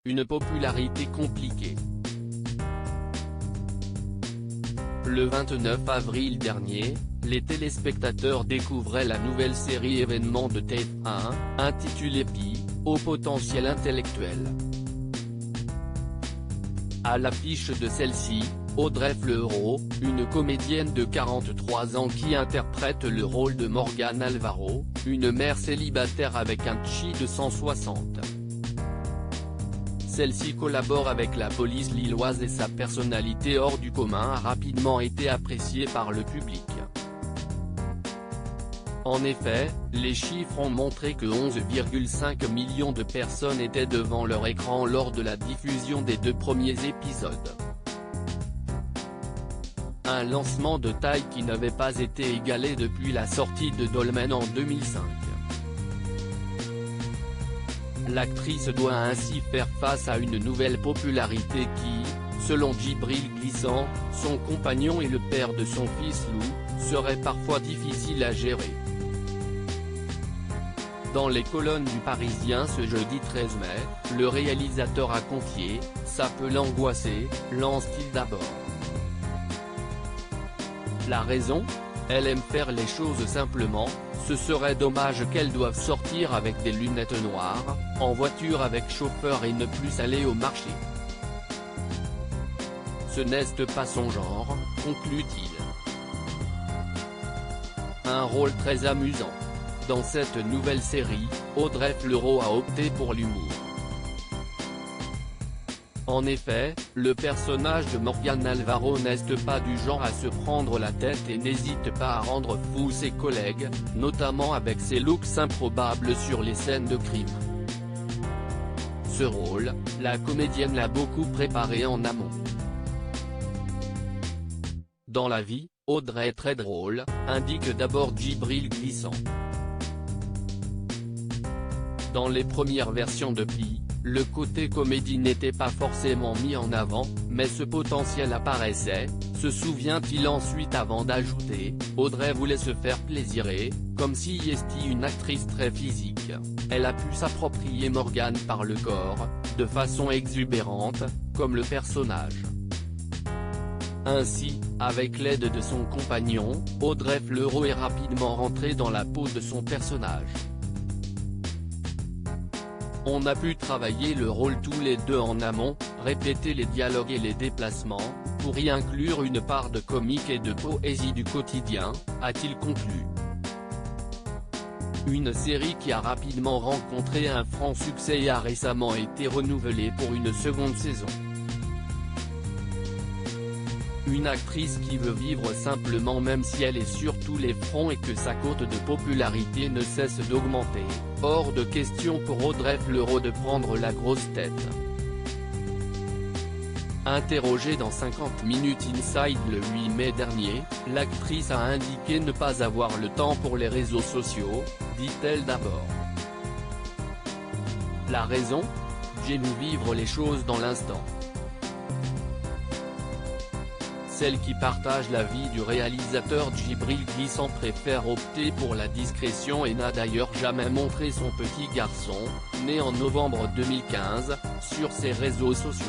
une popularité compliquée. Le 29 avril dernier, les téléspectateurs découvraient la nouvelle série événement de TF1, intitulée Pi, au potentiel intellectuel. À l'affiche de celle-ci, Audrey Fleurot, une comédienne de 43 ans qui interprète le rôle de Morgane Alvaro, une mère célibataire avec un chi de 160. Celle-ci collabore avec la police lilloise et sa personnalité hors du commun a rapidement été appréciée par le public. En effet, les chiffres ont montré que 11,5 millions de personnes étaient devant leur écran lors de la diffusion des 2 premiers épisodes. Un lancement de taille qui n'avait pas été égalé depuis la sortie de Dolmen en 2005. L'actrice doit ainsi faire face à une nouvelle popularité qui, selon Djibril Glissant, son compagnon et le père de son fils Lou, serait parfois difficile à gérer. Dans les colonnes du Parisien ce jeudi 13 mai, le réalisateur a confié « Ça peut l'angoisser », lance-t-il d'abord. La raison ? Elle aime faire les choses simplement, ce serait dommage qu'elle doive sortir avec des lunettes noires, en voiture avec chauffeur et ne plus aller au marché. Ce n'est pas son genre, conclut-il. Un rôle très amusant. Dans cette nouvelle série, Audrey Fleurot a opté pour l'humour. En effet, le personnage de Morgane Alvaro n'est pas du genre à se prendre la tête et n'hésite pas à rendre fou ses collègues, notamment avec ses looks improbables sur les scènes de crime. Ce rôle, la comédienne l'a beaucoup préparé en amont. Dans la vie, Audrey est très drôle, indique d'abord Djibril Glissant. Dans les premières versions de Pi, le côté comédie n'était pas forcément mis en avant, mais ce potentiel apparaissait, se souvient-il ensuite avant d'ajouter, Audrey voulait se faire plaisirer, comme si était une actrice très physique, elle a pu s'approprier Morgane par le corps, de façon exubérante, comme le personnage. Ainsi, avec l'aide de son compagnon, Audrey Fleurot est rapidement rentrée dans la peau de son personnage. On a pu travailler le rôle tous les deux en amont, répéter les dialogues et les déplacements, pour y inclure une part de comique et de poésie du quotidien, a-t-il conclu. Une série qui a rapidement rencontré un franc succès et a récemment été renouvelée pour une seconde saison. Une actrice qui veut vivre simplement même si elle est sur tous les fronts et que sa cote de popularité ne cesse d'augmenter, hors de question pour Audrey Fleurot de prendre la grosse tête. Interrogée dans 50 Minutes Inside le 8 mai dernier, l'actrice a indiqué ne pas avoir le temps pour les réseaux sociaux, dit-elle d'abord. La raison ? J'aime vivre les choses dans l'instant. Celle qui partage la vie du réalisateur Djibril Glissant préfère opter pour la discrétion et n'a d'ailleurs jamais montré son petit garçon, né en novembre 2015, sur ses réseaux sociaux.